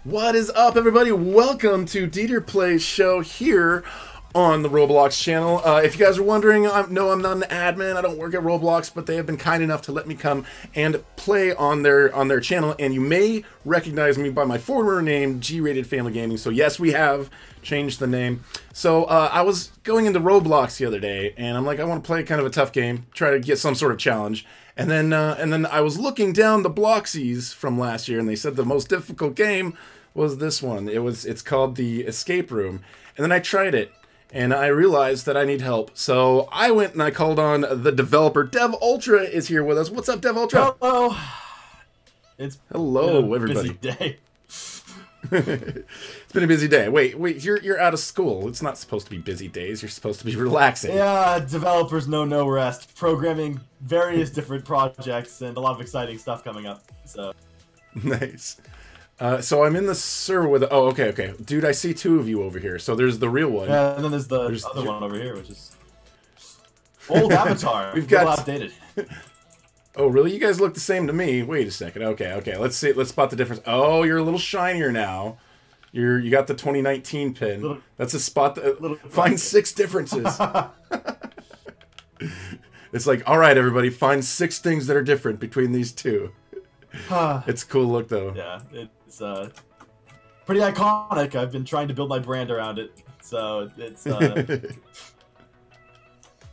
What is up, everybody? Welcome to DeeterPlays Show here on the Roblox channel. If you guys are wondering, no, I'm not an admin. I don't work at Roblox, but they have been kind enough to let me come and play on their channel. And you may recognize me by my former name, G-Rated Family Gaming. So yes, we have changed the name. So I was going into Roblox the other day, and I'm like, I want to play kind of a tough game, try to get some sort of challenge. And then I was looking down the Bloxies from last year, and they said the most difficult game was this one. It's called the Escape Room. And then I tried it, and I realized that I need help. So I went and I called on the developer. Dev Ultra is here with us. What's up, Dev Ultra? Hello. Hello, everybody. Busy day. It's been a busy day. Wait, you're out of school. It's not supposed to be busy days. You're supposed to be relaxing. Yeah, developers know no rest. Programming various different projects and a lot of exciting stuff coming up. So nice. So I'm in the server with. Oh, okay. Dude, I see two of you over here. So there's the real one. Yeah, and then there's the other one over here, which is old Avatar. We've got outdated. Oh, really? You guys look the same to me. Wait a second. Okay. Let's see. Let's spot the difference. Oh, you're a little shinier now. You got the 2019 pin. That's a spot that find 6 differences. It's like, all right, everybody, find 6 things that are different between these two. It's a cool look, though. Yeah, it's pretty iconic. I've been trying to build my brand around it, so it's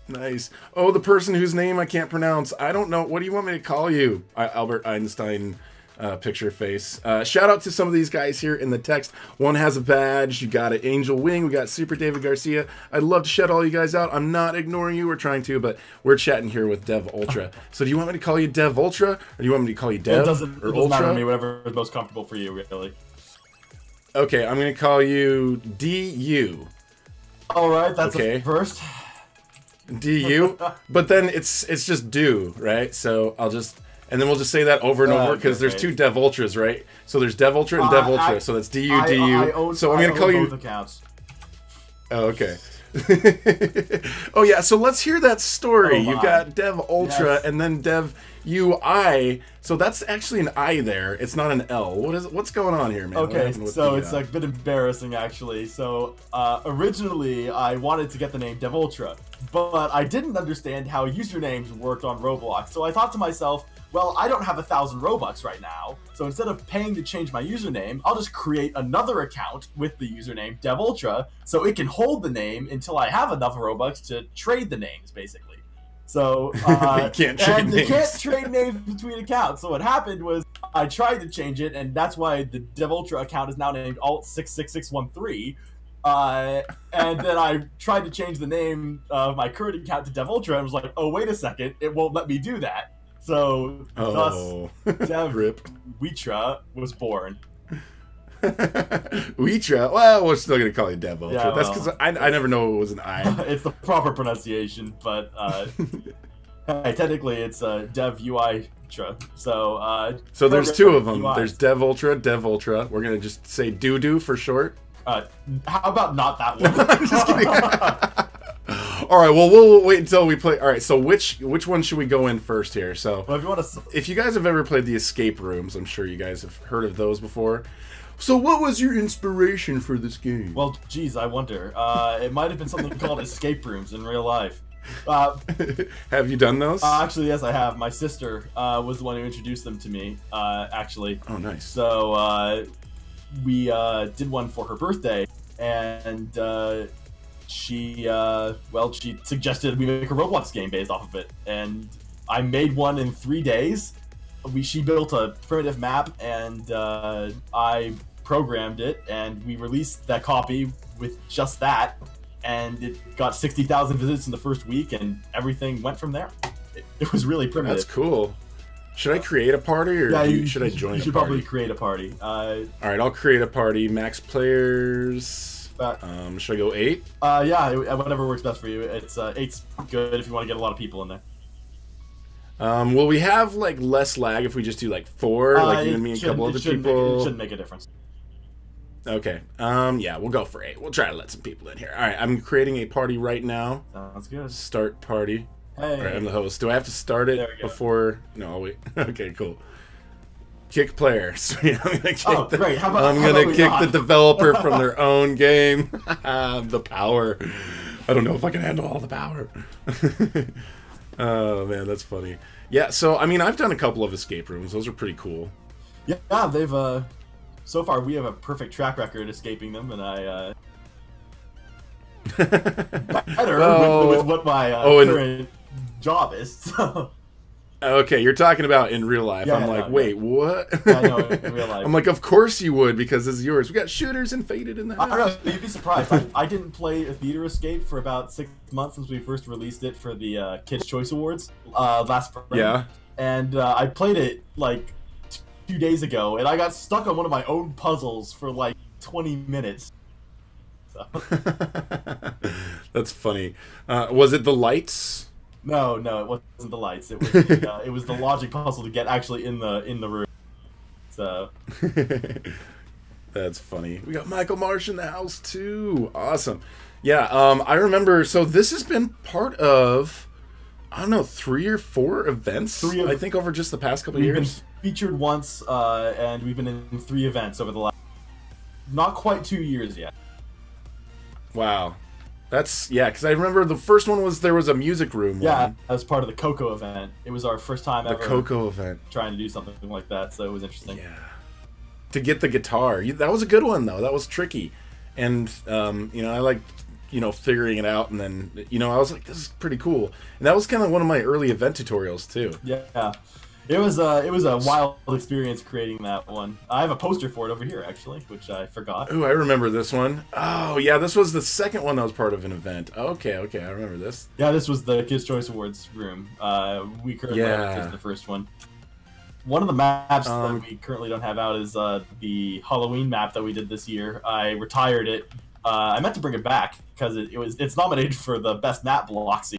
nice. Oh, the person whose name I can't pronounce. I don't know. What do you want me to call you? Albert Einstein picture face. Shout out to some of these guys here in the text. One has a badge. You got it. Angel Wing. We got Super David Garcia. I'd love to shout all you guys out. I'm not ignoring you. We're trying to, but we're chatting here with Dev Ultra. So do you want me to call you Dev Ultra, or do you want me to call you Dev? It doesn't matter to me. Whatever is most comfortable for you, really. Okay, I'm gonna call you DU. All right, that's okay. First. DU, but then it's just do, right? So and then we'll just say that over and over, because there's 2 Dev Ultras, right? So there's Dev Ultra and Dev Ultra, so that's DU, DU. So I'm gonna call you. Both accounts. Oh, okay. Oh yeah, so let's hear that story. You've got Dev Ultra, yes, and then Dev UI. So that's actually an I there. It's not an L. What's going on here, man? Okay, so it's like a bit embarrassing, actually. So originally I wanted to get the name Dev Ultra, but I didn't understand how usernames worked on Roblox. So I thought to myself, well, I don't have 1,000 Robux right now, so instead of paying to change my username, I'll just create another account with the username Dev Ultra, so it can hold the name until I have enough Robux to trade the names, basically. So you can't trade names between accounts. So what happened was I tried to change it, and that's why the Dev Ultra account is now named Alt66613. And then I tried to change the name of my current account to Dev Ultra, and was like, oh, wait a second, it won't let me do that. So, thus, Dev Ultra was born. Ultra? Well, we're still going to call you Dev Ultra. Yeah, that's because I never know it was an I. It's the proper pronunciation, but hey, technically it's Dev UI Ultra. So there's 2 of them. UIs. There's Dev Ultra, Dev Ultra. We're going to just say doo-doo for short. How about not that one? I'm just kidding. All right, well, we'll wait until we play. All right, so which one should we go in first here? So, well, if you guys have ever played the escape rooms, I'm sure you guys have heard of those before. So, what was your inspiration for this game? Well, geez, I wonder. It might have been something called escape rooms in real life. Have you done those? Actually, yes, I have. My sister was the one who introduced them to me, actually. Oh, nice. So, we did one for her birthday, and she suggested we make a Roblox game based off of it, and I made one in 3 days. She built a primitive map, and I programmed it, and we released that copy with just that, and it got 60,000 visits in the first week, and everything went from there. It was really primitive. That's cool. Should I create a party, or should I join? You should probably create a party. All right, I'll create a party. Max players. Should I go 8? Yeah, whatever works best for you. It's 8's good if you want to get a lot of people in there. Will we have like less lag if we just do like 4, like you and me and a couple other people? It shouldn't make a difference. Okay. Yeah, we'll go for 8. We'll try to let some people in here. All right, I'm creating a party right now. Sounds good. Start party. Hey. All right, I'm the host. Do I have to start it before? No, I'll wait. Okay, cool. Kick player. Sweet. I'm gonna kick great. I'm gonna kick the developer from their own game. The power. I don't know if I can handle all the power. Oh man, that's funny. Yeah, so I mean, I've done a couple of escape rooms. Those are pretty cool. Yeah, they've so far we have a perfect track record escaping them, and I better with what my current job is. So. Okay, you're talking about in real life. Yeah, I'm like, wait, what? Yeah, I know, in real life. I'm like, of course you would, because this is yours. We got shooters and faded in the house. I don't know, you'd be surprised. I didn't play a theater escape for about 6 months since we first released it for the Kids' Choice Awards last spring. Yeah. And I played it like 2 days ago, and I got stuck on one of my own puzzles for like 20 minutes. So. That's funny. Was it the lights? No, it wasn't the lights. It was the, it was the logic puzzle to get actually in the room. So that's funny. We got Michael Marsh in the house too. Awesome. Yeah. I remember. So this has been part of, I don't know, 3 or 4 events. I think over just the past couple of years. We've been featured once, and we've been in 3 events over the last, not quite 2 years yet. Wow. That's, yeah, because I remember the first one was, there was a music room. Yeah, as part of the Coco event. It was our first time ever. The Coco event. Trying to do something like that, so it was interesting. Yeah. To get the guitar. That was a good one, though. That was tricky. And, you know, I liked, you know, figuring it out, and then, you know, I was like, this is pretty cool. And that was kind of one of my early event tutorials, too. Yeah. It was a wild experience creating that one. I have a poster for it over here, actually, which I forgot. Ooh, I remember this one. Oh, yeah, this was the second one that was part of an event. Okay, I remember this. Yeah, this was the Kids' Choice Awards room. We currently have the first one. One of the maps that we currently don't have out is the Halloween map that we did this year. I retired it. I meant to bring it back because it's nominated for the best map block scene.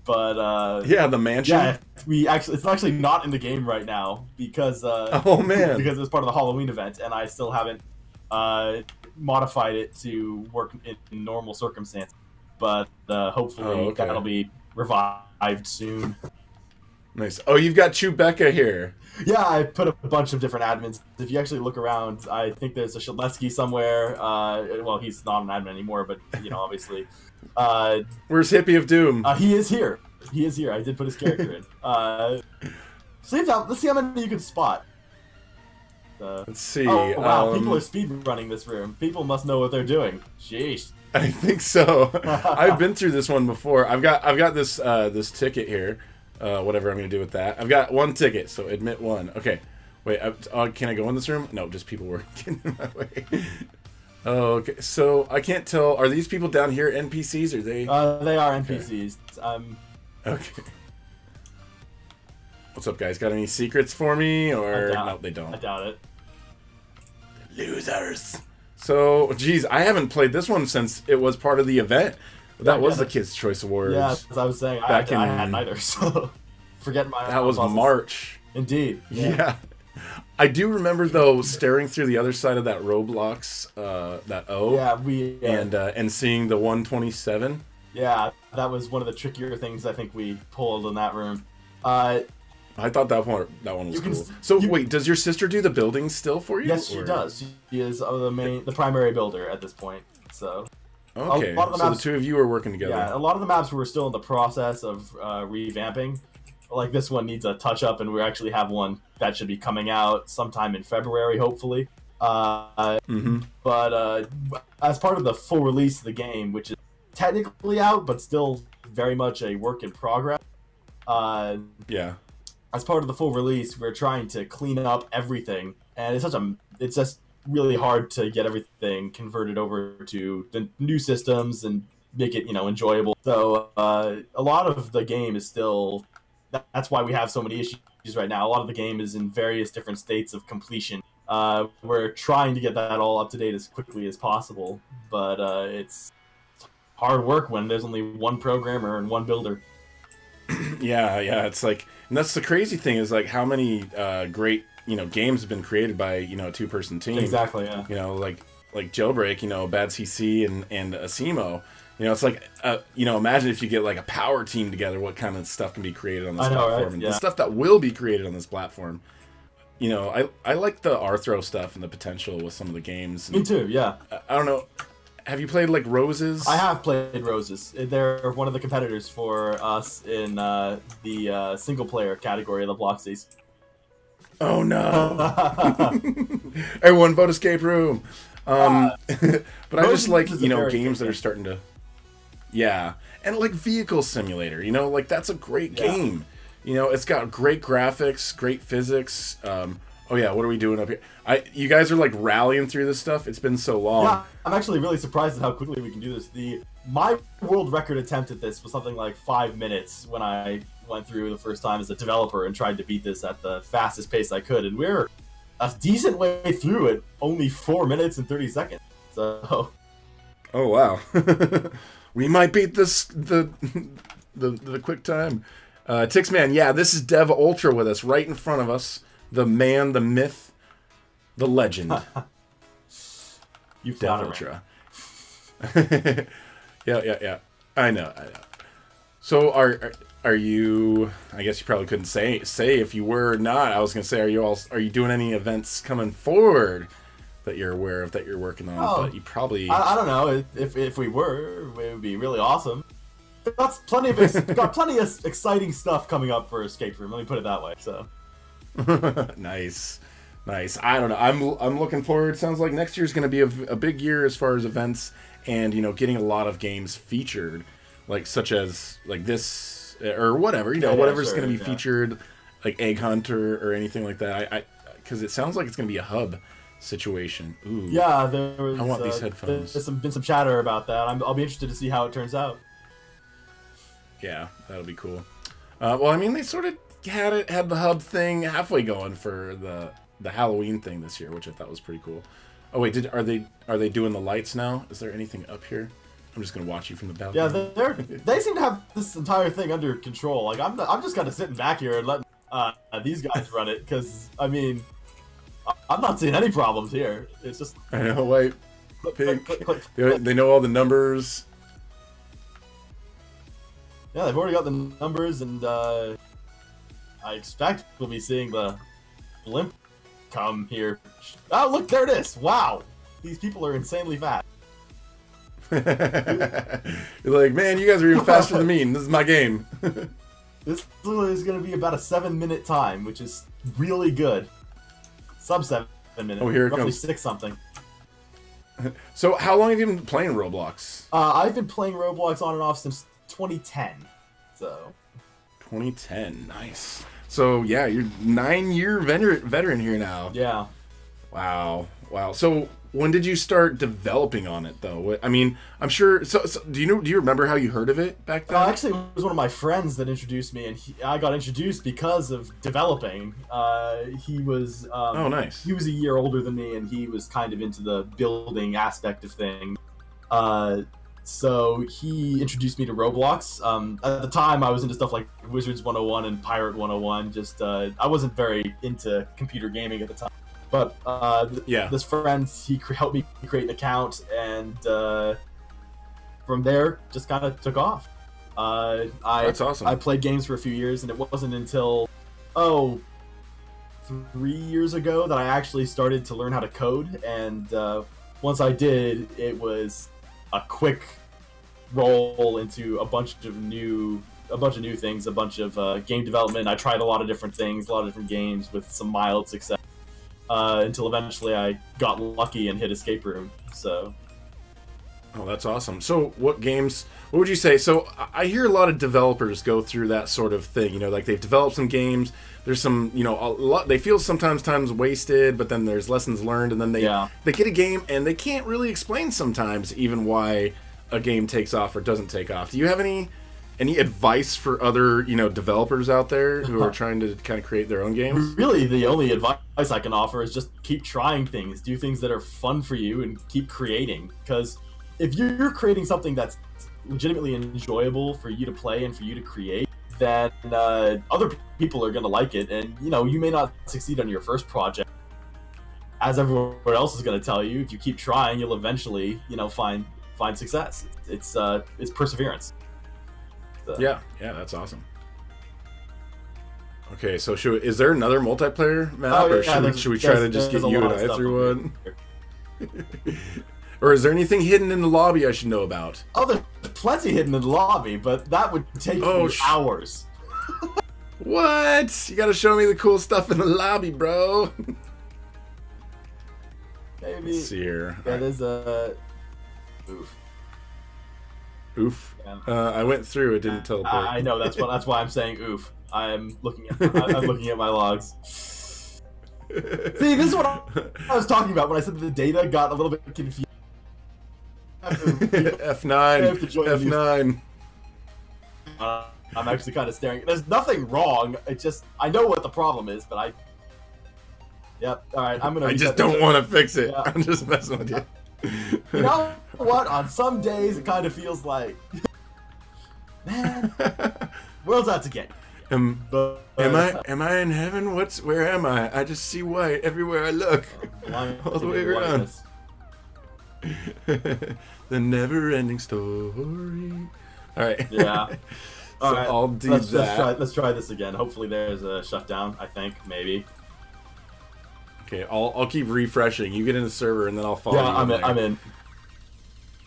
But yeah, the mansion. Yeah, it's actually not in the game right now because oh man, because it was part of the Halloween event, and I still haven't modified it to work in normal circumstances. But hopefully that'll be revived soon. Nice. Oh, you've got Chewbacca here. Yeah, I put a bunch of different admins. If you actually look around, I think there's a Shaletsky somewhere. Well, he's not an admin anymore, but you know, obviously. Where's Hippie of Doom? He is here. He is here. I did put his character in. Let's see how many you can spot. Let's see. Oh wow, people are speed running this room. People must know what they're doing. Sheesh. I think so. I've been through this one before. I've got this this ticket here. Whatever I'm gonna do with that. I've got 1 ticket, so admit 1. Okay. Wait. Can I go in this room? No, just people were getting in my way. Oh, okay. So I can't tell. Are these people down here NPCs? Are they? They are NPCs. Okay. What's up, guys? Got any secrets for me? Or no, they don't. I doubt it. Losers. So, geez, I haven't played this one since it was part of the event. That was the Kids' Choice Awards. Yeah, as I was saying, I had neither. So, forget my. That was March. Indeed. Yeah. I do remember though staring through the other side of that Roblox, that O. Yeah, and seeing the 127. Yeah, that was one of the trickier things I think we pulled in that room. I thought that one was cool. So wait, does your sister do the buildings still for you? Yes, she does. She is the primary builder at this point. So. Okay, so the 2 of you are working together. Yeah, a lot of the maps were still in the process of revamping. Like this one needs a touch up, and we actually have one that should be coming out sometime in February, hopefully. But as part of the full release of the game, which is technically out, but still very much a work in progress. Yeah. As part of the full release, we're trying to clean up everything, and it's just really hard to get everything converted over to the new systems and make it, enjoyable. So a lot of the game is still. That's why we have so many issues right now. A lot of the game is in various different states of completion. We're trying to get that all up to date as quickly as possible, but it's hard work when there's only 1 programmer and 1 builder. Yeah, it's like, and that's the crazy thing is like how many great games have been created by a 2-person team. Exactly. Yeah. Like Jailbreak, Bad CC and Asimo. It's like, imagine if you get like a power team together, what kind of stuff can be created on this platform. Right? And yeah. the stuff that will be created on this platform. you know, I like the Arthro stuff and the potential with some of the games. Me too, yeah. I don't know. Have you played like Roses? I have played Roses. They're one of the competitors for us in the single player category of the Bloxies. Oh no! Everyone vote escape room. But I just like, you know, games that are starting to, yeah, and like Vehicle Simulator. You know, like that's a great game. You know, it's got great graphics, great physics. Oh yeah, what are we doing up here? You guys are like rallying through this stuff. It's been so long. Yeah, I'm actually really surprised at how quickly we can do this. My world record attempt at this was something like 5 minutes when I went through the first time as a developer and tried to beat this at the fastest pace I could, and we're a decent way through it, only 4 minutes and 30 seconds. So. Oh wow, we might beat this the quick time. Tixman, yeah, this is Dev Ultra with us right in front of us. The man, the myth, the legend. You Dev Ultra. Yeah. I know. So are you? I guess you probably couldn't say if you were or not. I was gonna say, are you doing any events coming forward that you're aware of that you're working on? Oh, but you probably. I don't know. If we were, it would be really awesome. Got plenty of exciting stuff coming up for Escape Room. Let me put it that way. So. Nice. I don't know. I'm looking forward. Sounds like next year's going to be a big year as far as events and, you know, getting a lot of games featured, like such as like this or whatever, you know, whatever's going to be featured, like Egg Hunt or anything like that. Because it sounds like it's going to be a hub situation. Ooh. Yeah, I want these headphones. There's been some chatter about that. I'll be interested to see how it turns out. Yeah, that'll be cool. Well, I mean, they sort of had the hub thing halfway going for the Halloween thing this year, which I thought was pretty cool. Oh wait, are they doing the lights now? Is there anything up here? I'm just gonna watch you from the balcony. Yeah, they seem to have this entire thing under control. Like I'm just kind of sitting back here and letting these guys run it, because I mean, I'm not seeing any problems here. It's just I know, white, pink. Click. They know all the numbers. Yeah, they've already got the numbers, and I expect we'll be seeing the blimp come here. Oh, look, there it is! Wow! These people are insanely fast. You're like, man, you guys are even faster than me, and this is my game. This is going to be about a 7-minute time, which is really good. Sub 7 minutes. Oh, here it roughly comes. 6 something. So, how long have you been playing Roblox? I've been playing Roblox on and off since 2010. So. 2010, nice. So yeah, you're 9-year veteran here now. Yeah. Wow. So when did you start developing on it though? I mean, I'm sure. So do you remember how you heard of it back then? Actually, it was one of my friends that introduced me, and I got introduced because of developing. He was. Oh, nice. He was a year older than me, and he was kind of into the building aspect of things. So he introduced me to Roblox. At the time, I was into stuff like Wizards 101 and Pirate 101. Just I wasn't very into computer gaming at the time. But this friend, he helped me create an account, and from there, just kind of took off. That's awesome. I played games for a few years, and it wasn't until 3 years ago that I actually started to learn how to code. And once I did, it was a quick roll into a bunch of new things, a bunch of game development. I tried a lot of different things, a lot of different games with some mild success, until eventually I got lucky and hit Escape Room. So. Oh, that's awesome. So what would you say? So I hear a lot of developers go through that sort of thing, you know, like they've developed some games, there's some, you know, a lot, they feel sometimes wasted, but then there's lessons learned, and then they get a game and they can't really explain sometimes even why a game takes off or doesn't take off. Do you have any advice for other, you know, developers out there who are trying to kind of create their own games? Really, the only advice I can offer is just keep trying things, do things that are fun for you, and keep creating. Because if you're creating something that's legitimately enjoyable for you to play and for you to create, then other people are going to like it. And, you know, you may not succeed on your first project. As everyone else is going to tell you, if you keep trying, you'll eventually, you know, find success. It's perseverance. So. Yeah, that's awesome. Okay, so is there another multiplayer map, or should we try to just get you and I through one? Or is there anything hidden in the lobby I should know about? Oh, there's plenty hidden in the lobby, but that would take you hours. What? You gotta show me the cool stuff in the lobby, bro. Maybe. Let's see here. Yeah, there's a... Oof. Oof. Yeah. I went through. It didn't teleport. I know. That's why I'm saying oof. I'm looking at my logs. See, this is what I was talking about when I said that the data got a little bit confused. F9. F9. I'm actually kind of staring. There's nothing wrong. It's just I know what the problem is, but I. Yep. All right. I'm gonna. I just don't want to fix it. Yeah. I'm just messing with you. You know what? On some days, it kind of feels like, man, world's out to get you. Am I in heaven? Where am I? I just see white everywhere I look, all the way around. The never-ending story. All right. Yeah. So all right. I'll do that. Let's try this again. Hopefully, there's a shutdown. I think maybe. Okay, I'll keep refreshing. You get in the server, and then I'll follow you. Yeah, I'm in.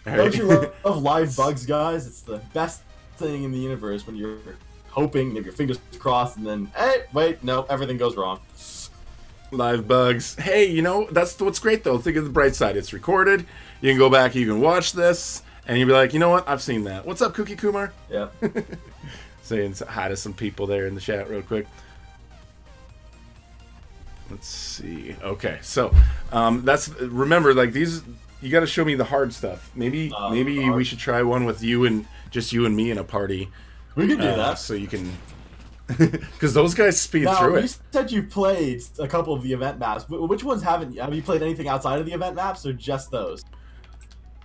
Right. Don't you love live bugs, guys? It's the best thing in the universe when you're hoping, you have your fingers crossed, and then, hey, wait, no, everything goes wrong. Live bugs. Hey, you know, that's what's great, though. Think of the bright side. It's recorded. You can go back, you can watch this, and you'll be like, you know what? I've seen that. What's up, Cookie Kumar? Yeah. Saying hi to some people there in the chat real quick. Let's see. Okay, so remember, like, these, you got to show me the hard stuff. Maybe we should try one with you and just you and me in a party. We can do that. So you can, because those guys speed through it. You said you've played a couple of the event maps. Which ones haven't you? Have you played anything outside of the event maps, or just those?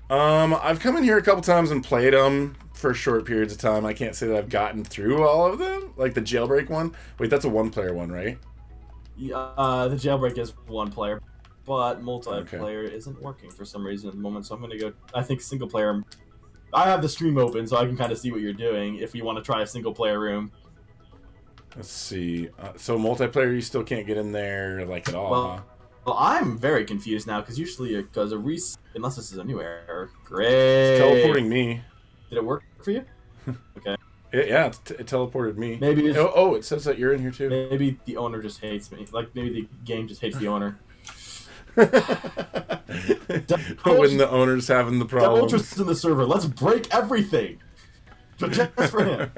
I've come in here a couple times and played them for short periods of time. I can't say that I've gotten through all of them. Like the jailbreak one. Wait, that's a one-player one, right? The jailbreak is one player, but multiplayer isn't working for some reason at the moment. So I'm gonna go. I think single player. I have the stream open, so I can kind of see what you're doing. If you want to try a single player room. Let's see. So multiplayer, you still can't get in there like at all. Well, I'm very confused now because usually it goes unless this is a new error. Great. It's teleporting me. Did it work for you? Okay. Yeah, it teleported me. Maybe it says that you're in here too. Maybe the owner just hates me. Like maybe the game just hates the owner. When the owner's having the problem. Ultra's in the server. Let's break everything. But just for him.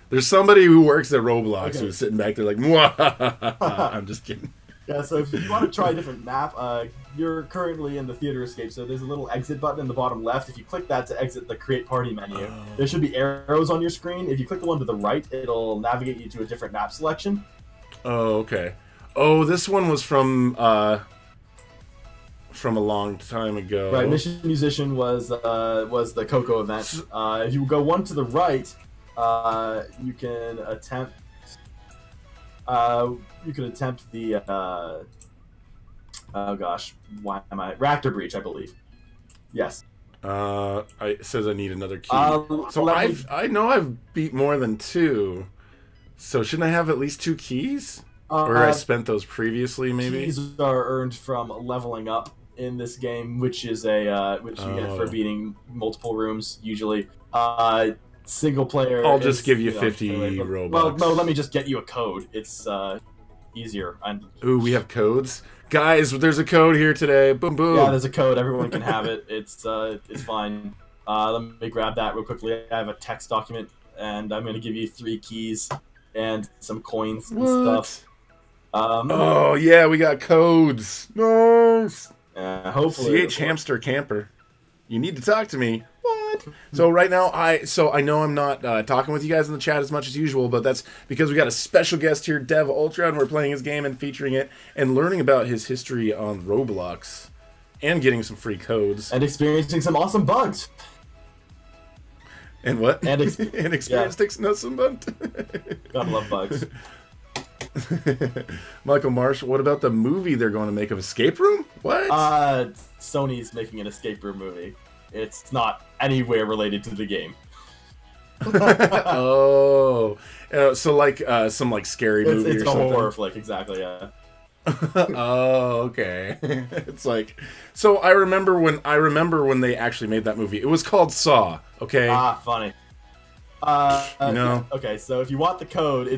There's somebody who works at Roblox who's sitting back there like, I'm just kidding. Yeah, so if you want to try a different map, you're currently in the theater escape, so there's a little exit button in the bottom left. If you click that to exit the create party menu, there should be arrows on your screen. If you click the one to the right, it'll navigate you to a different map selection. Oh, okay. Oh, this one was from a long time ago. Right, Mission Musician was the Coco event. If you go one to the right, you can attempt the oh gosh, why am I Reactor Breach, I believe. Yes. It says I need another key. So I know I've beat more than 2. So shouldn't I have at least 2 keys? Or I spent those previously, maybe? Keys are earned from leveling up in this game, which is which you get for beating multiple rooms usually. Single player. I'll just give you 50 Robux. Well, no, let me just get you a code. It's easier. Ooh, we have codes, guys. There's a code here today. Boom, boom. Yeah, there's a code. Everyone can have it. It's fine. Let me grab that real quickly. I have a text document, and I'm gonna give you 3 keys and some coins and stuff. Oh yeah, we got codes. Nice. Hopefully. CH Hamster Camper. You need to talk to me. What? So right now, I know I'm not talking with you guys in the chat as much as usual, but that's because we got a special guest here, Dev Ultra, and we're playing his game and featuring it and learning about his history on Roblox and getting some free codes. And experiencing some awesome bugs. And what? And experiencing some bugs. Gotta love bugs. Michael Marsh, what about the movie they're going to make of Escape Room? What? Sony's making an escape room movie. It's not anywhere related to the game. Oh, so like some like scary movie It's or a something. horror flick, exactly. Yeah. Oh, okay. It's like, so I remember when they actually made that movie. It was called Saw. Okay. Ah, funny. You know. Yeah. Okay, so if you want the code,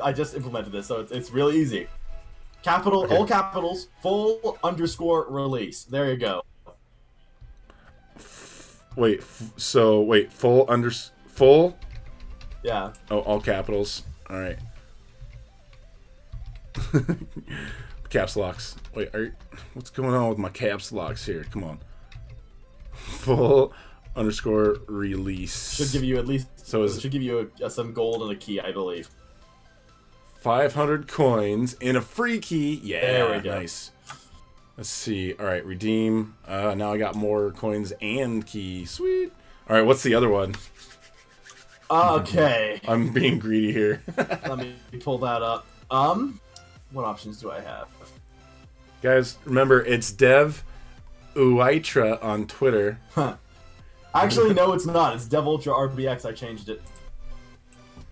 I just implemented this, so it's really easy. Capital, Okay. all capitals, full_release. There you go. Wait. Full. Yeah. Oh, all capitals. All right. Caps locks. Wait, what's going on with my caps locks here? Come on. Full_release. Should give you at least. So should give you some gold and a key, I believe. 500 coins and a free key. Yeah, there we go. Nice. Let's see. All right, redeem. Now I got more coins and key. Sweet. All right, what's the other one? Okay. I'm being greedy here. Let me pull that up. What options do I have? Guys, remember, it's Dev Uitra on Twitter. Huh. Actually, no, it's not. It's Dev Ultra RBX. I changed it.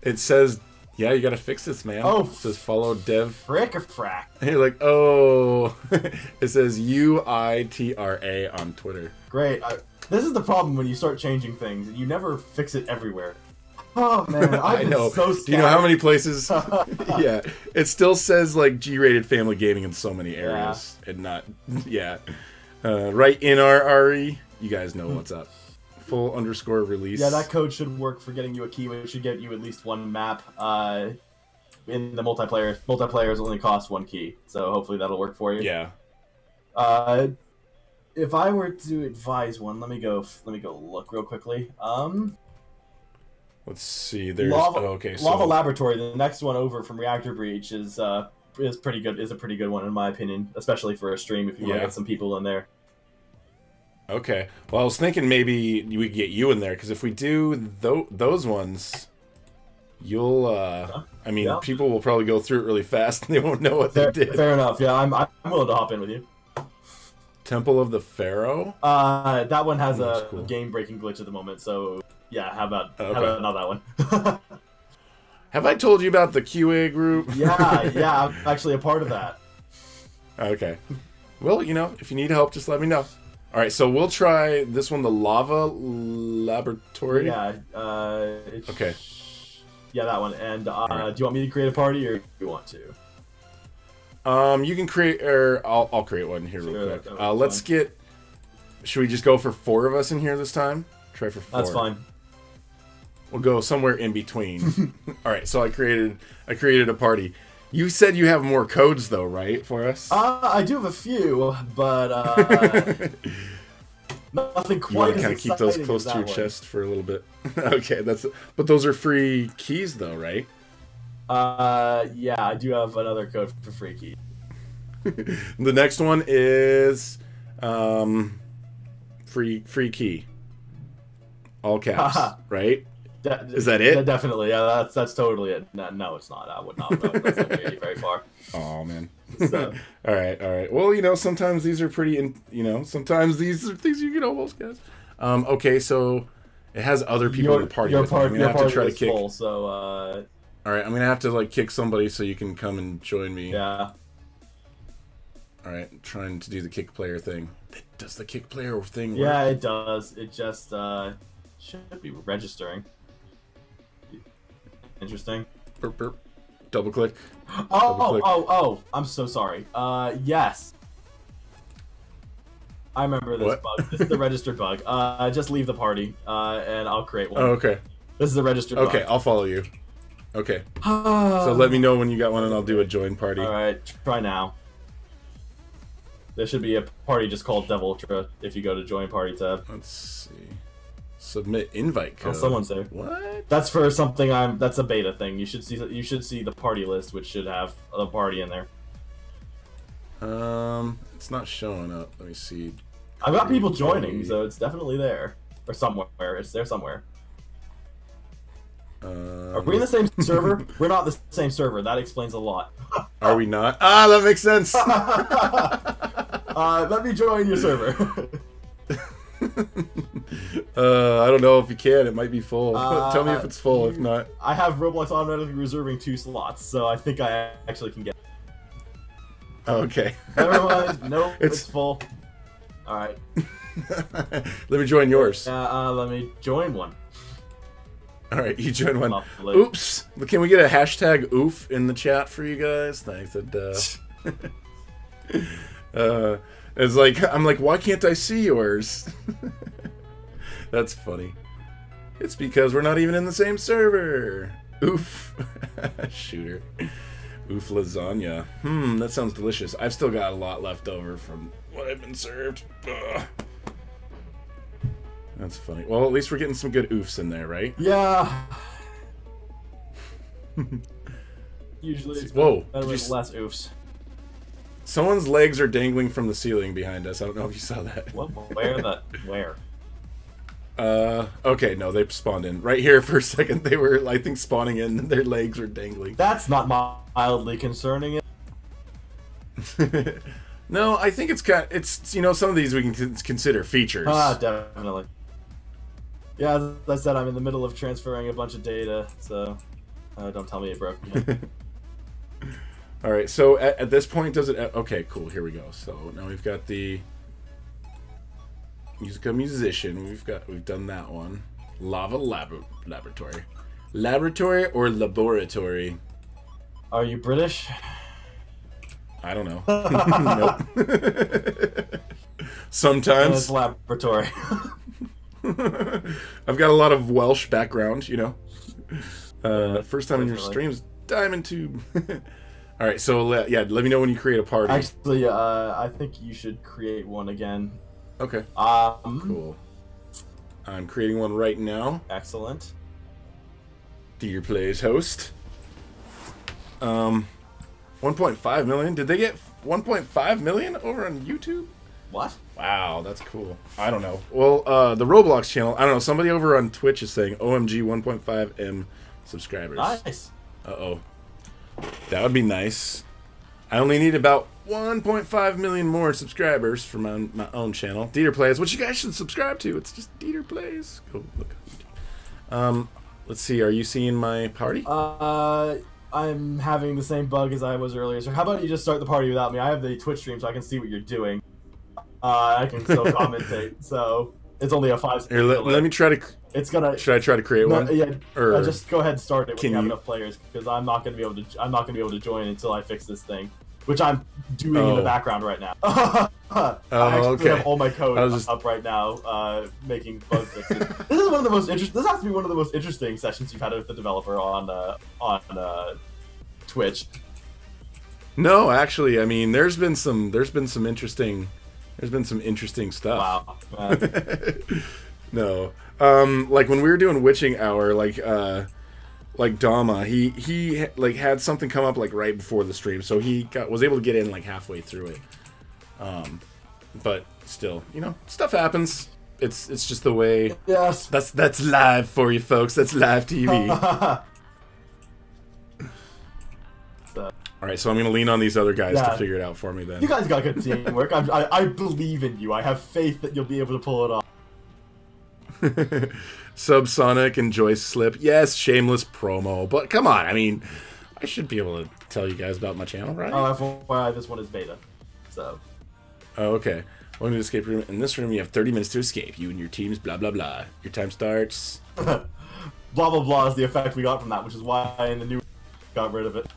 It says, yeah, you gotta fix this, man. Oh, it says follow Dev. Frick or frack. And you're like, oh. It says UITRA on Twitter. Great. This is the problem when you start changing things. You never fix it everywhere. Oh man, I know. So scared. Do you know how many places? Yeah, it still says like G-rated family gaming in so many areas, and not yeah. Right in our RE, you guys know what's up. Full_release. Yeah, that code should work for getting you a key. It should get you at least one map. In the multiplayers only cost one key, so hopefully that'll work for you. Yeah. If I were to advise one, let me go look real quickly. Let's see. There's Lava Laboratory. The next one over from Reactor Breach is pretty good. Is a pretty good one in my opinion, especially for a stream if you want to get some people in there. Okay. Well, I was thinking maybe we could get you in there because if we do those ones, you'll. I mean, people will probably go through it really fast and they won't know what they did. Fair enough. Yeah, I'm willing to hop in with you. Temple of the Pharaoh. That one has a cool. game-breaking glitch at the moment. So yeah, how about not that one? Have I told you about the QA group? yeah, I'm actually a part of that. Okay. Well, you know, if you need help, just let me know. All right, so we'll try this one, the Lava Laboratory. Yeah. Okay. Yeah, that one. And do you want me to create a party, or do you want to? You can create, or I'll create one here real quick. Let's fine. get. Should we just go for 4 of us in here this time? Try for 4. That's fine. We'll go somewhere in between. All right, so I created a party. You said you have more codes though, right, for us? I do have a few, but nothing quite. You want to as kind of keep those exciting close as to your that chest for a little bit. Okay, but those are free keys though, right? Yeah, I do have another code for free key. The next one is free key. All caps, right? Is that it? Definitely, yeah. That's totally it. No, it's not. I would not. That's not very, very far. Oh man. So. All right. Well, you know, sometimes these are pretty. Sometimes these are things you can almost guess. Okay, so it has other people in the party. I'm gonna have to try to kick. Full, so. All right, I'm gonna have to like kick somebody so you can come and join me. Yeah. All right, trying to do the kick player thing. Does the kick player thing work? Yeah, it does. It just should be registering. Interesting. Burp, burp. Double click. Oh! I'm so sorry. Yes. I remember this bug. This is the registered bug. Just leave the party, and I'll create one. Oh, okay. This is the registered bug. Okay, I'll follow you. Okay. So let me know when you got one, and I'll do a join party. All right, try now. There should be a party just called Dev Ultra if you go to Join Party tab. Let's see. Submit invite code. Oh, someone's there. What? That's for something that's a beta thing. You should see the party list, which should have a party in there. It's not showing up. Let me see. I've got people joining, so it's definitely there. Or somewhere. It's there somewhere. Are we in the same server? We're not the same server. That explains a lot. Are we not? Ah, that makes sense. Let me join your server. I don't know if you can. It might be full. Tell me if it's full. If not, I have Roblox automatically reserving 2 slots, so I think I actually can get. Okay. Never mind. Nope, it's full. All right. Let me join yours. Let me join one. All right, you join one. Oops. Can we get a hashtag oof in the chat for you guys? Thanks. It's like, I'm like, why can't I see yours? That's funny. It's because we're not even in the same server. Oof. Shooter. Oof lasagna. That sounds delicious. I've still got a lot left over from what I've been served. Ugh. That's funny. Well, at least we're getting some good oofs in there, right? Yeah. Usually it's better with less oofs. Someone's legs are dangling from the ceiling behind us. I don't know if you saw that. What? Where? Okay, no, they spawned in. Right here for a second, they were, I think, spawning in, and their legs were dangling. That's not mildly concerning. No, I think it's, you know, some of these we can consider features. Ah, definitely. Yeah, as I said, I'm in the middle of transferring a bunch of data, so don't tell me it broke. All right, so at this point, does it? Okay, cool. Here we go. So now we've got the musical musician. We've done that one. Lava laboratory, laboratory or laboratory. Are you British? I don't know. Nope. Sometimes. It's laboratory. I've got a lot of Welsh background, you know. First time in your streams, Diamond Tube. All right, so yeah, let me know when you create a party. Actually, I think you should create one again. Okay. Cool. I'm creating one right now. Excellent. DeeterPlays host. 1.5 million. Did they get 1.5 million over on YouTube? What? Wow, that's cool. I don't know. Well, the Roblox channel, I don't know. Somebody over on Twitch is saying OMG 1.5 M subscribers. Nice. Uh-oh. That would be nice. I only need about 1.5 million more subscribers for my own channel. DeeterPlays, which you guys should subscribe to. It's just DeeterPlays. Go look. Let's see. Are you seeing my party? I'm having the same bug as I was earlier. So how about you just start the party without me? I have the Twitch stream, so I can see what you're doing. I can still commentate. So it's only a 5 second delay. Let me try to. It's gonna. Should I try to create one? Yeah. Or just go ahead and start it when you have you... enough players, because I'm not gonna be able to. I'm not gonna be able to join until I fix this thing, which I'm doing in the background right now. I actually have all my code up right now, making bug fixes. This is one of the most interesting. This has to be one of the most interesting sessions you've had with the developer on Twitch. No, actually, I mean, there's been some interesting stuff. Wow. No, like when we were doing Witching Hour, like Dama, he like had something come up like right before the stream, so he was able to get in like halfway through it. But still, you know, stuff happens. It's just the way. Yes. That's live for you folks. That's live TV. All right, so I'm gonna lean on these other guys to figure it out for me. Then you guys got good teamwork. I believe in you. I have faith that you'll be able to pull it off. Subsonic and Joyce Slip. Yes, shameless promo. But come on, I mean, I should be able to tell you guys about my channel, right? Oh, FYI, this one is beta. So. Oh, okay. Welcome to the escape room. In this room, you have 30 minutes to escape. You and your teams, blah, blah, blah. Your time starts. Blah, blah, blah is the effect we got from that, which is why in the new got rid of it.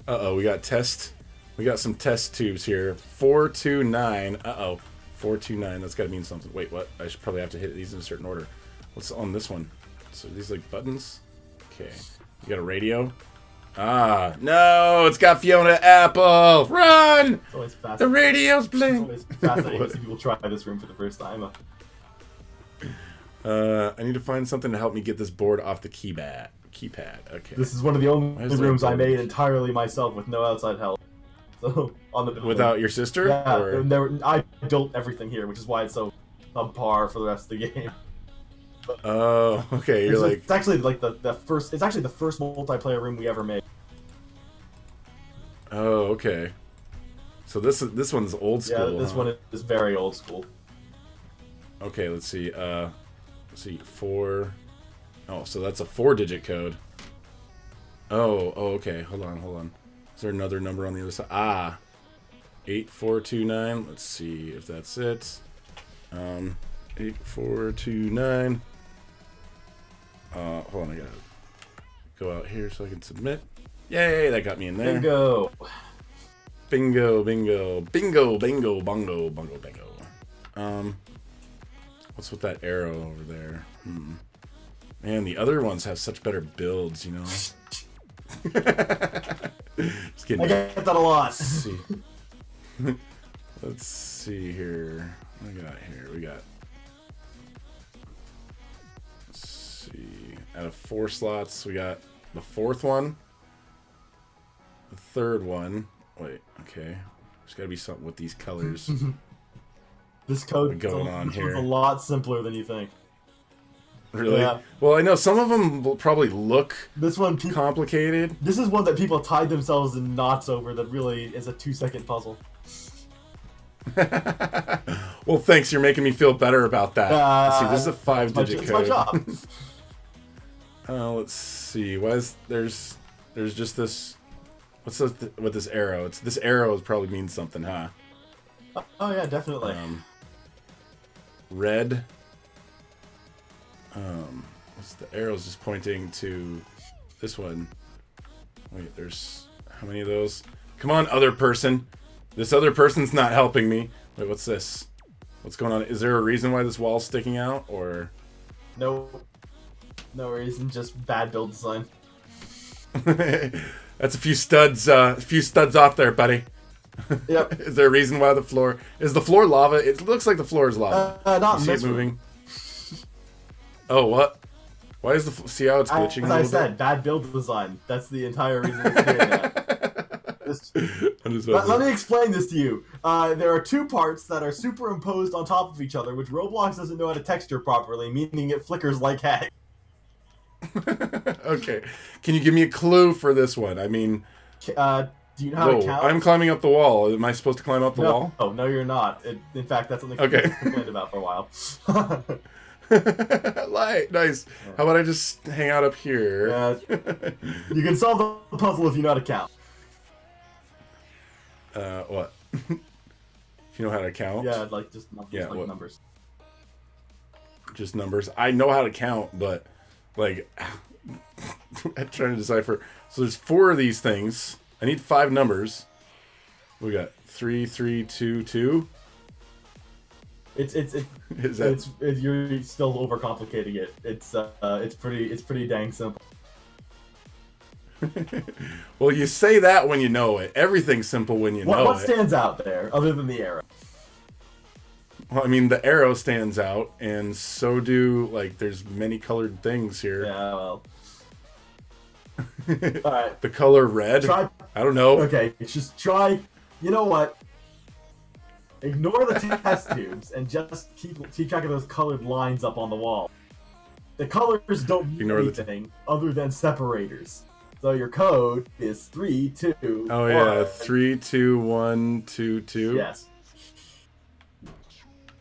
Uh-oh, we got some test tubes here. 429. Uh-oh. 429. That's got to mean something. Wait, what? I should probably have to hit these in a certain order. What's on this one? So these like buttons? Okay. You got a radio? Ah, no! It's got Fiona Apple! Run! It's always fascinating. The radio's playing! It's always fascinating to see people try this room for the first time. I need to find something to help me get this board off the keypad. Okay. This is one of the only rooms I made entirely myself with no outside help. So on the building. Without your sister? Yeah, or? I built everything here, which is why it's so subpar for the rest of the game. Oh, okay. It's actually like the first. It's actually the first multiplayer room we ever made. Oh, okay. So this one's old school. Yeah, this one is very old school. Okay, let's see. Let's see. 4. Oh, so that's a 4-digit code. Oh, okay. Hold on. Is there another number on the other side? Ah, 8429. Let's see if that's it. 8429. Hold on, I gotta go out here so I can submit. Yay, that got me in there. Bingo, bingo, bongo. What's with that arrow over there? Man, the other ones have such better builds, you know? Just kidding. I get that a lot. Let's see. Let's see here. What do we got here? We got... Let's see. Out of 4 slots, we got the 4th one. The 3rd one. Wait, okay. There's gotta be something with these colors. This code going on here. It's a lot simpler than you think. Really? Yeah. Well, I know some of them will probably look this one complicated. This is one that people tied themselves in knots over that really is a 2-second puzzle. Well, thanks. You're making me feel better about that. Let's see, this is a 5-digit code. It's my job. Let's see. Why is there's just this? What's with this arrow? This arrow probably means something, huh? Oh yeah, definitely. Red. What's the arrow's just pointing to this one? Wait, there's how many of those? Come on, other person. This other person's not helping me. Wait, what's this? What's going on? Is there a reason why this wall's sticking out, or? No reason. Just bad build design. That's a few studs off there, buddy. Yep. Is there a reason why the floor is the floor lava? It looks like the floor is lava. Not you see it moving. Oh, what? Why is the see how it's glitching? As I said, bad build design. That's the entire reason it's doing that. Let me explain this to you. There are 2 parts that are superimposed on top of each other, which Roblox doesn't know how to texture properly, meaning it flickers like heck. Okay, can you give me a clue for this one? I mean, do you know how to count? I'm climbing up the wall. Am I supposed to climb up the wall? Oh, no, you're not. In fact, that's something I complained about for a while. Nice. How about I just hang out up here? Yeah, you can solve the puzzle if you know how to count. What? If you know how to count? Yeah, like just numbers. Just numbers. I know how to count, but like I'm trying to decipher. So there's 4 of these things. I need 5 numbers. We got 3, 3, 2, 2. You're still overcomplicating it. It's pretty dang simple. Well, you say that when you know it. Everything's simple when you know it. What stands out there other than the arrow? Well, I mean, the arrow stands out, and so do like there's many colored things here. Yeah, well. All right. The color red. I don't know. Okay, just try. You know what? Ignore the test tubes and just keep track of those colored lines up on the wall. The colors don't mean anything other than separators. So your code is 3, 2. Oh yeah, 3, 2, 1, 2, 2. Yes.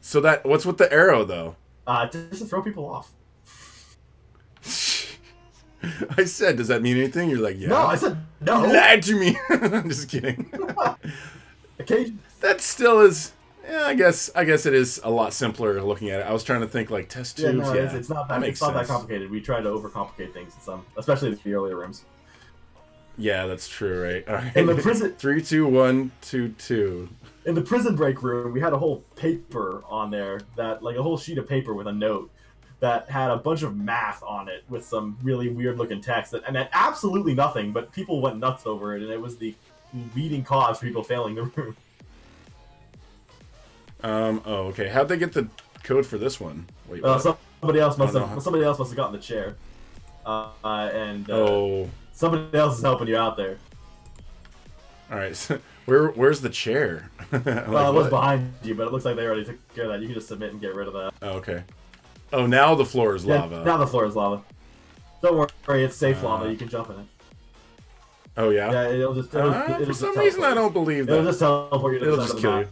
So what's with the arrow though? Just to throw people off. I said, does that mean anything? You're like, yeah. No, I said no. You lied to me. I'm just kidding. Occasion. That still is. Yeah, I guess it is a lot simpler looking at it. I was trying to think like test tubes. Yeah, no, it's not that. It's not that complicated. We try to overcomplicate things in some, especially the earlier rooms. Yeah, that's true, right? All right. In the prison, 3, 2, 1, 2, 2. In the prison break room, we had a whole paper on there that, like, a whole sheet of paper with a note that had a bunch of math on it with some really weird looking text and had absolutely nothing, but people went nuts over it, and it was the leading cause for people failing the room. Oh, okay. How'd they get the code for this one? Wait, somebody else must have gotten the chair, somebody else is helping you out there. All right, so where's the chair? Well, it was behind you, but it looks like they already took care of that. You can just submit and get rid of that. Oh, okay. Oh, now the floor is lava. Now the floor is lava. Don't worry, it's safe lava. You can jump in it. Oh yeah. Yeah, it'll just. For some reason, I don't believe that. It'll just teleport you to the just kill you.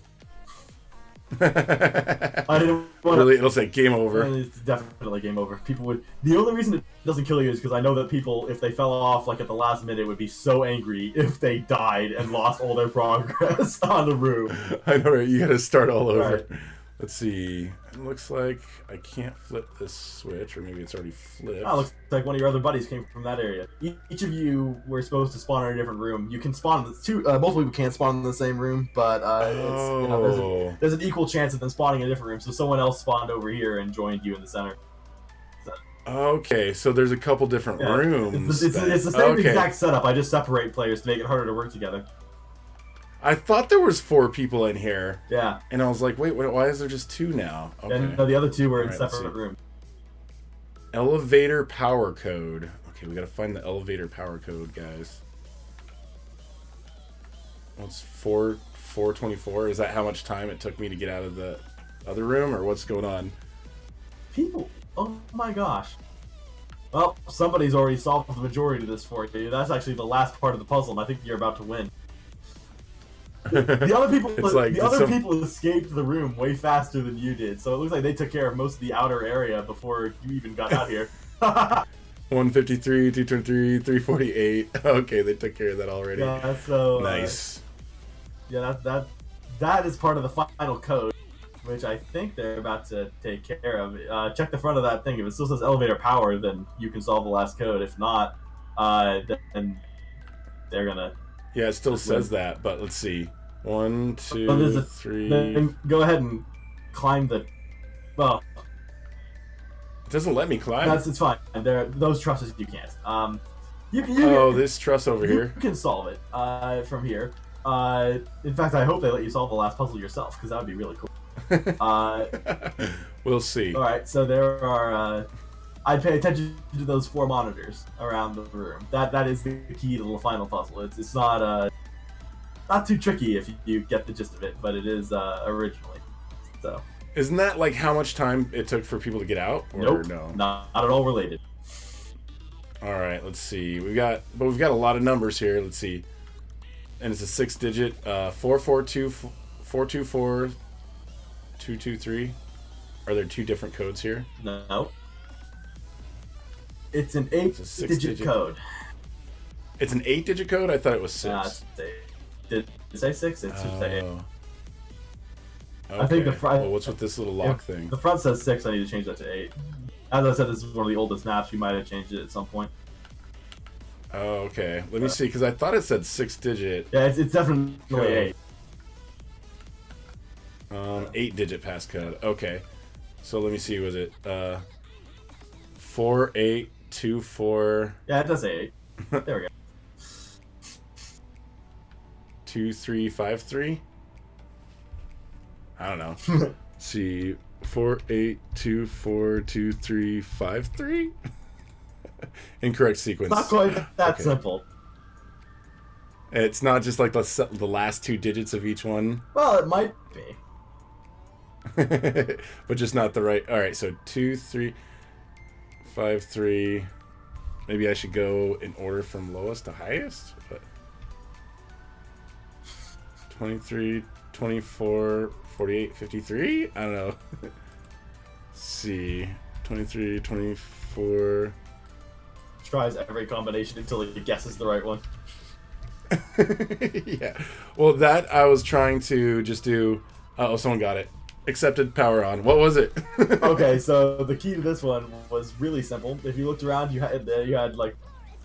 I didn't want Really, it'll say game over. It's definitely game over. People would. The only reason it doesn't kill you is because I know that people, if they fell off like at the last minute, would be so angry if they died and lost all their progress on the room. I know, right? You got to start all over. Right. Let's see. It looks like I can't flip this switch, or maybe it's already flipped. Oh, looks like one of your other buddies came from that area. Each of you were supposed to spawn in a different room. You can spawn in two. Multiple people can't spawn in the same room, but there's an equal chance of them spawning in a different room. So someone else spawned over here and joined you in the center. So, okay, so there's a couple different rooms. It's the same exact setup. I just separate players to make it harder to work together. I thought there was 4 people in here. Yeah. And I was like, wait, why is there just 2 now? Okay. And no, the other 2 were in separate rooms. Elevator power code. Okay, we gotta find the elevator power code, guys. What's 424? Is that how much time it took me to get out of the other room, or what's going on? People, oh my gosh. Well, somebody's already solved the majority of this for you. That's actually the last part of the puzzle, and I think you're about to win. The other people, people escaped the room way faster than you did, so it looks like they took care of most of the outer area before you even got out here. 153, 223, 348. Okay, they took care of that already. Yeah, so nice. Yeah, that is part of the final code, which I think they're about to take care of. Check the front of that thing. If it still says elevator power, then you can solve the last code. If not, then they're gonna. Yeah, it still says that, but let's see. 1, 2, 3. Then go ahead and climb the. Well, it doesn't let me climb. It's fine. Those trusses you can't. This truss over here. You can solve it from here. In fact, I hope they let you solve the last puzzle yourself, because that would be really cool. We'll see. All right, so there are. I'd pay attention to those 4 monitors around the room. That is the key to the final puzzle. It's not too tricky if you get the gist of it, but it is originally. So. Isn't that like how much time it took for people to get out? Or nope, no, not at all related. All right, let's see. We've got a lot of numbers here. Let's see, and it's a 6-digit 442 424 223. Are there 2 different codes here? No. It's an 8-digit code. It's an 8-digit code? I thought it was 6. Did it say 6? It should say 8. Okay. I think the front. Well, what's with this little lock thing? The front says 6. I need to change that to 8. As I said, this is one of the oldest maps. We might have changed it at some point. Oh, okay. Let me see, because I thought it said 6-digit. Yeah, it's definitely 8. 8-digit passcode. Okay. So let me see. Was it 4824? Yeah, it does say 8. There we go. 2353. I don't know. Let's see, 48242353. Incorrect sequence. It's not quite that simple. It's not just like the last 2 digits of each one. Well, it might be. But just not the right. All right, so 2353. Maybe I should go in order from lowest to highest. But 23, 24, 48, 53. I don't know. Let's see, 23, 24. Tries every combination until he guesses the right one. Yeah. Well, that I was trying to just do. Oh, someone got it. Accepted, power on. What was it? Okay, so the key to this one was really simple. If you looked around, you had like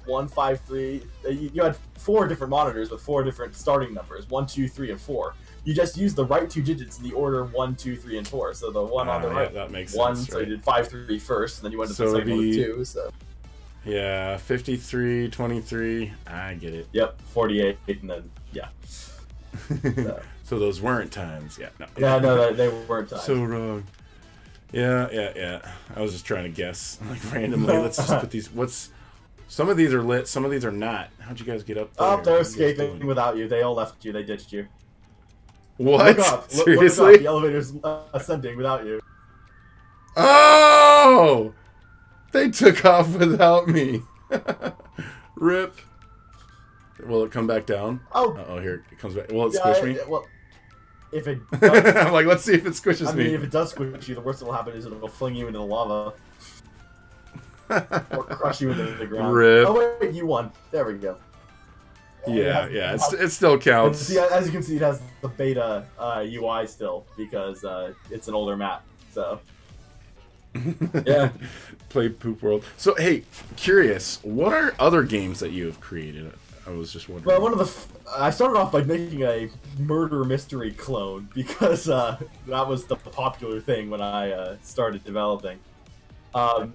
1, 5, 3. You had 4 different monitors with 4 different starting numbers: 1, 2, 3, and 4. You just used the right 2 digits in the order 1, 2, 3, and 4. So the one on the right, that makes 1. sense, So right? you did 5, 3 first, and then you went to So the second one with it'd be- 2. So Yeah, 53, 23. I get it. yep, 48, and then yeah. So those weren't times. Yeah, no. Yeah, no, they weren't times. So wrong. Yeah. I was just trying to guess, like, randomly. Let's just put these. Some of these are lit. Some of these are not. How'd you guys get up there? Oh, they're What are you guys escaping doing? without you. They all left you. They ditched you. What? Look up. Seriously? Look up. The elevator's ascending without you. Oh! They took off without me. Rip. Will it come back down? Oh. Uh-oh, here it comes back. Will it squish me? Well, if it does, I'm like, let's see if it squishes I mean, me. if it does squish you, the worst that will happen is it'll fling you into the lava. Or crush you into the ground. Rip. Oh wait, you won. There we go. Yeah, it still counts. See, as you can see, it has the beta UI still because it's an older map. So yeah, Play Poop World. So hey, curious, what are other games that you have created? I was just wondering. Well, I started off by making a murder mystery clone because that was the popular thing when I started developing.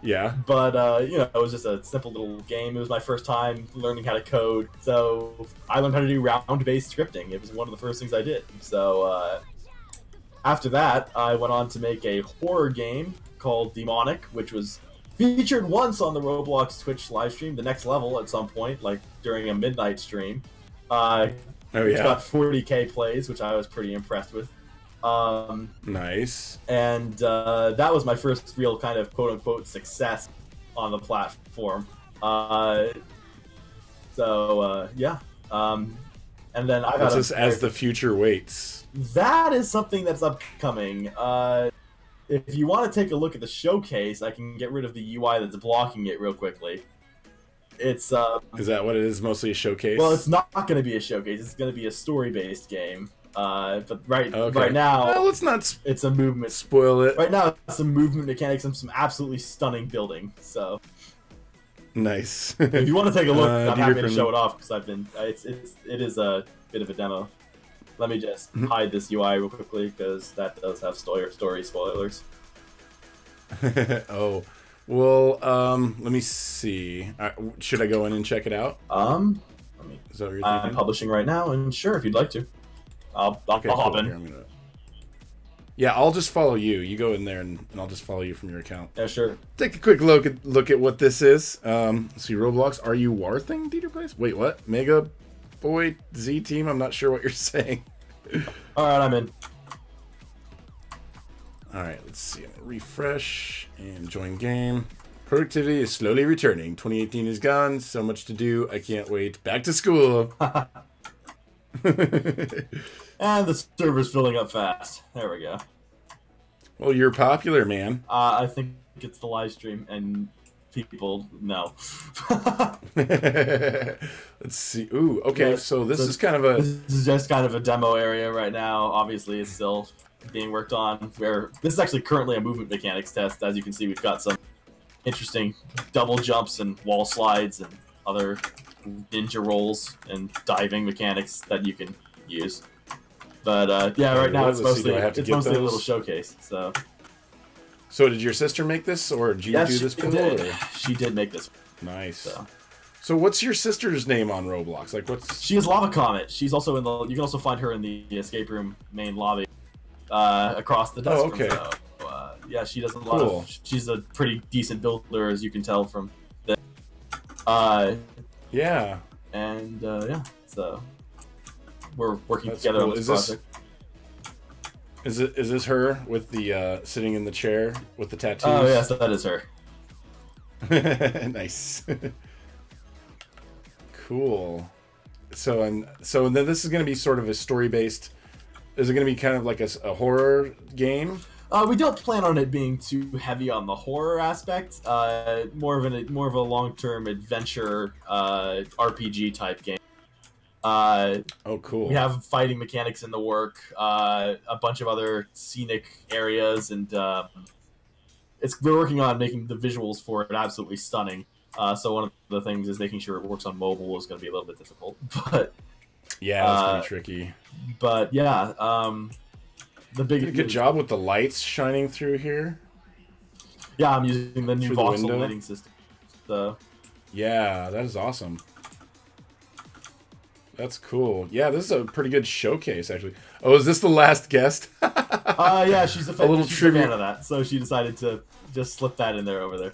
Yeah. But, you know, it was just a simple little game. It was my first time learning how to code. So I learned how to do round-based scripting. It was one of the first things I did. So after that, I went on to make a horror game called Demonic, which was featured once on the Roblox Twitch livestream, the next level at some point, like during a midnight stream. It's got 40K plays, which I was pretty impressed with. Nice. And that was my first real kind of quote-unquote success on the platform. Yeah. And then I got What's this as the future waits? That is something that's upcoming. If you want to take a look at the showcase, I can get rid of the UI that's blocking it real quickly. It's Is that what it is? Mostly a showcase? well, it's not going to be a showcase. It's going to be a story-based game. But right now, well, let's not it's a movement. spoil it. Right now, it's some movement mechanics and some absolutely stunning building. So Nice. if you want to take a look, I'm happy to from... show it off because it is a bit of a demo. Let me just hide this UI real quickly because that does have story spoilers. Oh, well, let me see. Should I go in and check it out? Let me. Is that what you're I'm thinking? publishing right now, and sure, if you'd like to, I'll hop in. Here, Yeah, I'll just follow you. You go in there, and I'll just follow you from your account. Yeah, sure. Take a quick look at what this is. Let's see, Roblox. Are you Warthing, DeeterPlays? Wait, what? Mega Boy Z Team? I'm not sure what you're saying. All right, I'm in. All right, let's see. I'm gonna refresh and join game. Productivity is slowly returning. 2018 is gone. So much to do. I can't wait. Back to school. And the server's filling up fast. There we go. Well, you're popular, man. I think it's the live stream, and people know. Let's see. Ooh, okay. Yeah, so this is kind of a... This is just kind of a demo area right now. Obviously, it's still being worked on. This is actually currently a movement mechanics test. As you can see, we've got some interesting double jumps and wall slides and other ninja rolls and diving mechanics that you can use. But yeah, right now it's mostly a little showcase. So did your sister make this, or did you do this code? She did make this. Nice. So what's your sister's name on Roblox? Like, what's... She is Lava Comet. She's also in the... You can also find her in the escape room main lobby across the desk. Oh, okay. So, yeah, she does a lot of... She's a pretty decent builder, as you can tell from this. Yeah. And, yeah, so... We're working together on this project. Is this her with the in the chair with the tattoos? Oh yes, that is her. Nice. Cool. So then this is going to be sort of a story based. Is it going to be kind of like a horror game? We don't plan on it being too heavy on the horror aspect. More of a long-term adventure RPG type game. Oh, cool. We have fighting mechanics in the work, a bunch of other scenic areas, and we're working on making the visuals for it absolutely stunning. So one of the things is making sure it works on mobile is going to be a little bit difficult, but yeah, that's gonna be tricky. But yeah, the big good job with the lights shining through here. Yeah, I'm using the new voxel lighting system. So yeah, that is awesome. That's cool. Yeah, this is a pretty good showcase, actually. Oh, is this the last guest? Yeah, she's a fan tribute of that, so she decided to just slip that in there over there.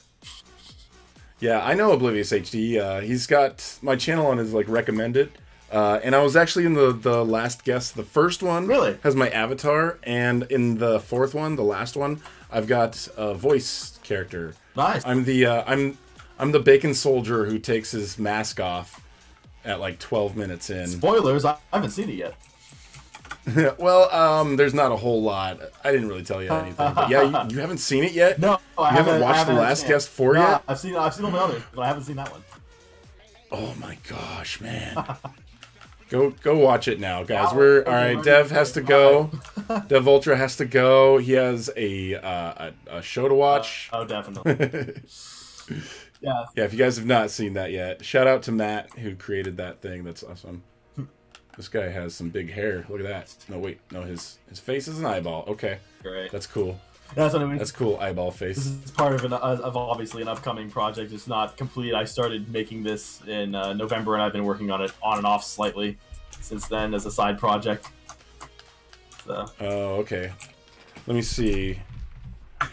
Yeah, I know Oblivious HD. He's got my channel on his recommended, and I was actually in the last guest. The first one really has my avatar, and in the fourth one, the last one, I've got a voice character. Nice. I'm the bacon soldier who takes his mask off at like 12 minutes in. Spoilers, I haven't seen it yet. Well, there's not a whole lot. I didn't really tell you anything. But yeah, you haven't seen it yet? No, you haven't watched The Last Guest 4 yet? I've seen all the others, but I haven't seen that one. Oh my gosh, man. Go watch it now, guys. All right, Dev has to go. Dev Ultra has to go. He has a show to watch. Oh, definitely. Yeah. Yeah, if you guys have not seen that yet, shout out to Matt who created that thing. That's awesome. This guy has some big hair. Look at that. No, wait. No, his face is an eyeball. Okay. Great. That's cool. That's what I mean. That's cool, eyeball face. This is part of obviously an upcoming project. It's not complete. I started making this in November, and I've been working on it on and off slightly since then as a side project. So. Oh, okay. Let me see.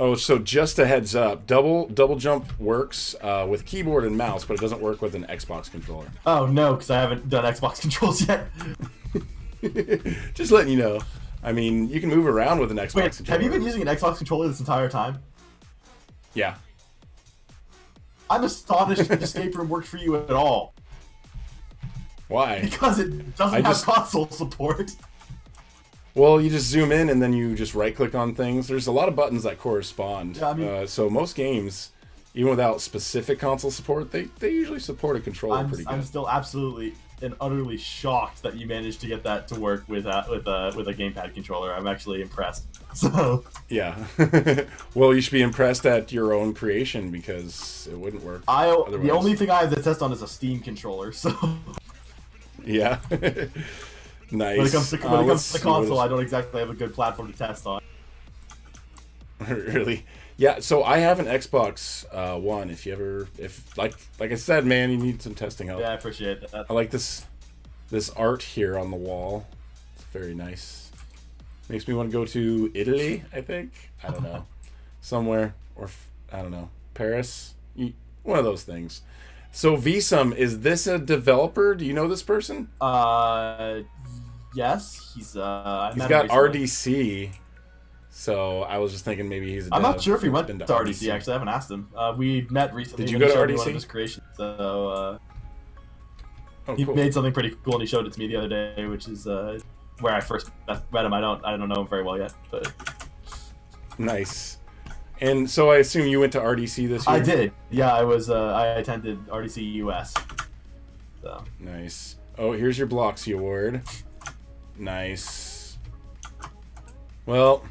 Oh, so just a heads up, double jump works with keyboard and mouse, but it doesn't work with an Xbox controller. Oh no, because I haven't done Xbox controls yet. Just letting you know. I mean, you can move around with an Xbox controller. Have you been using an Xbox controller this entire time? Yeah. I'm astonished that Escape Room worked for you at all. Why? Because it doesn't have console support. Well, you just zoom in and then you just right-click on things. There's a lot of buttons that correspond. Yeah, I mean, so most games, even without specific console support, they usually support a controller pretty good. I'm still absolutely and utterly shocked that you managed to get that to work with a gamepad controller. I'm actually impressed. So yeah. Well, you should be impressed at your own creation because it wouldn't work. The only thing I have to test on is a Steam controller. So yeah. Nice. When it comes to the console, I don't exactly have a good platform to test on. Really? Yeah. So I have an Xbox One. If like I said, man, you need some testing help. Yeah, I appreciate that. I like this art here on the wall. It's very nice. Makes me want to go to Italy. I think. I don't know. Somewhere or I don't know. Paris. One of those things. So Vsum, is this a developer? Do you know this person? Yes, he's got RDC, so I was just thinking maybe he's a dev. I'm not sure if he went to RDC, actually. I haven't asked him. We met recently. Did you go to RDC? One of his creations, so he cool. made something pretty cool, and he showed it to me the other day, which is where I first met him. I don't know him very well yet, but nice. And so I assume you went to RDC this year? I did. Yeah, I attended RDC US. So. Nice. Oh, here's your Bloxy Award. Nice. Well,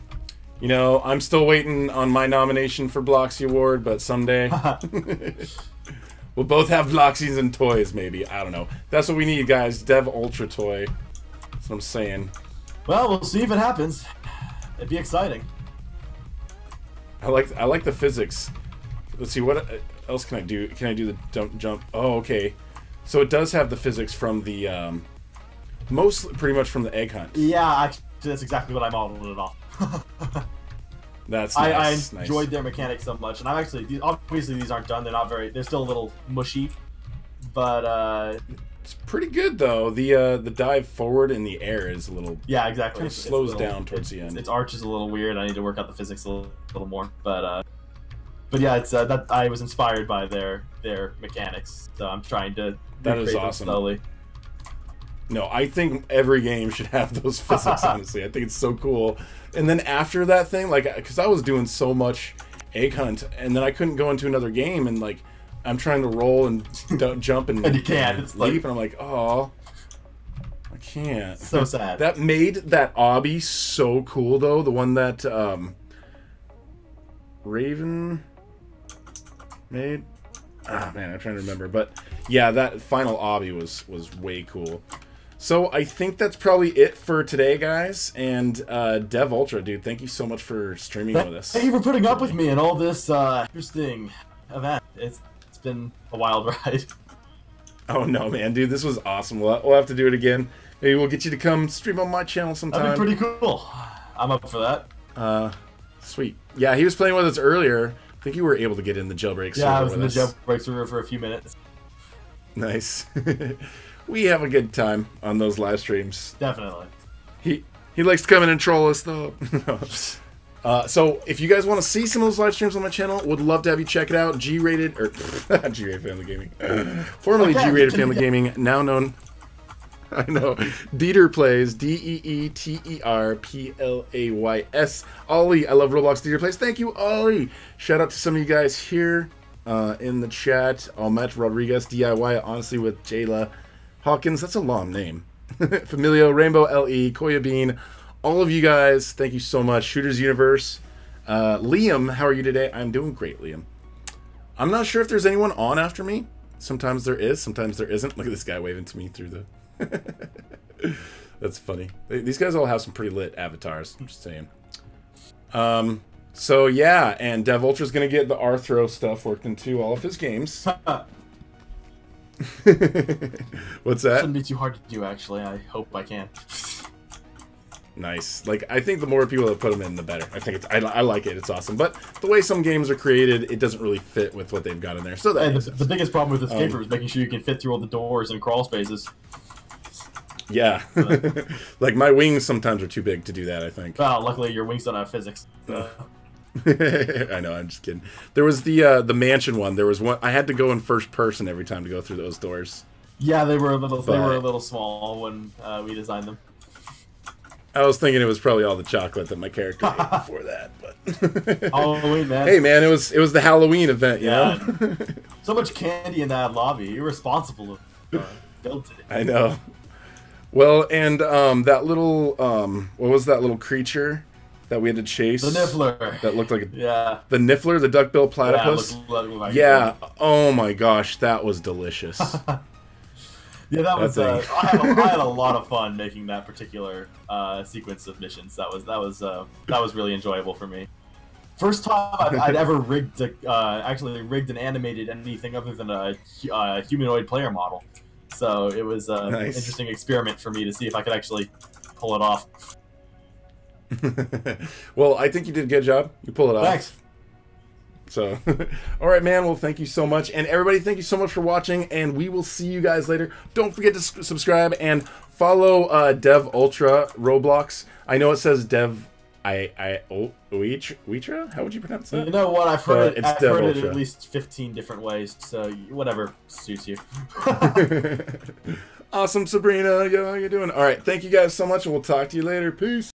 you know, I'm still waiting on my nomination for Bloxy Award, but someday we'll both have Bloxies and toys, maybe. I don't know. That's what we need, guys. Dev Ultra toy. That's what I'm saying. Well, we'll see if it happens. It'd be exciting. I like the physics. Let's see, what else can I do? Can I do the jump? Oh, okay. So it does have the physics from the pretty much from the egg hunt. Yeah, actually, that's exactly what I modeled it off. That's nice. I enjoyed their mechanics so much, and I'm actually obviously these aren't done. They're still a little mushy, but it's pretty good though. The dive forward in the air is a little exactly. Kind of slows down towards the end. Its arch is a little weird. I need to work out the physics a little more, but yeah, it's that I was inspired by their mechanics, so I'm trying to recreate them slowly. No, I think every game should have those physics, honestly. I think it's so cool. And then after that thing, like, because I was doing so much egg hunt, and then I couldn't go into another game, and, like, I'm trying to roll and jump and, and you can't. It's leap, and I'm like, oh, I can't. So sad. That made that obby so cool, though. The one that Raven made. Ah, man, I'm trying to remember. But, yeah, that final obby was way cool. So I think that's probably it for today, guys. And Dev Ultra, dude, thank you so much for streaming with us. Thank you for putting up with me and all this interesting event. It's been a wild ride. Oh no, man, dude, this was awesome. We'll have to do it again. Maybe we'll get you to come stream on my channel sometime. That'd be pretty cool. I'm up for that. Sweet. Yeah, he was playing with us earlier. I think you were able to get in the jailbreak server. Yeah, I was in the jailbreak server for a few minutes. Nice. We have a good time on those live streams. Definitely. He likes to come in and troll us, though. So if you guys want to see some of those live streams on my channel, would love to have you check it out. G-rated, or G-rated Family Gaming. Formerly G-rated Family Gaming, now known I know. DeeterPlays, DeeterPlays. Ollie, I love Roblox DeeterPlays. Thank you, Ollie. Shout out to some of you guys here in the chat. Almet Rodriguez, DIY, honestly, with Jayla Hawkins. That's a long name. Familio, Rainbow LE, Koya Bean. All of you guys, thank you so much. Shooters Universe. Liam, how are you today? I'm doing great, Liam. I'm not sure if there's anyone on after me. Sometimes there is, sometimes there isn't. Look at this guy waving to me through the... That's funny. These guys all have some pretty lit avatars. I'm just saying. So yeah, and Dev Ultra's gonna get the Arthro stuff worked into all of his games. What's that? Shouldn't be too hard to do, actually. I hope I can. Nice. Like, I think the more people that put them in, the better. I think it's, I like it. It's awesome. But the way some games are created, it doesn't really fit with what they've got in there. So that the biggest problem with escape room is making sure you can fit through all the doors and crawl spaces. Yeah. Like, my wings sometimes are too big to do that, I think. Well, luckily your wings don't have physics. I know, I'm just kidding. There was the mansion one. There was one I had to go in first person every time to go through those doors. Yeah, they were a little small when we designed them. I was thinking it was probably all the chocolate that my character ate before that, but oh wait, man. Hey man, it was the Halloween event, you know? So much candy in that lobby. Irresponsible of built it. I know. Well, and that little what was that little creature that we had to chase? The Niffler. That looked like the Niffler, the duckbill platypus. Yeah, Oh my gosh, that was delicious. Yeah, that was. I had a lot of fun making that particular sequence of missions. That was really enjoyable for me. First time I'd ever rigged actually rigged and animated anything other than a humanoid player model. So it was an interesting experiment for me to see if I could actually pull it off. Well, I think you did a good job. You pulled it off. Thanks. So, all right, man. Well, thank you so much. And everybody, thank you so much for watching. And we will see you guys later. Don't forget to subscribe and follow Dev Ultra Roblox. I know it says Dev Witra? How would you pronounce that? You know what? I've heard it Ultra. at least 15 different ways. So whatever suits you. Awesome, Sabrina. Yo, how you doing? All right. Thank you guys so much. And we'll talk to you later. Peace.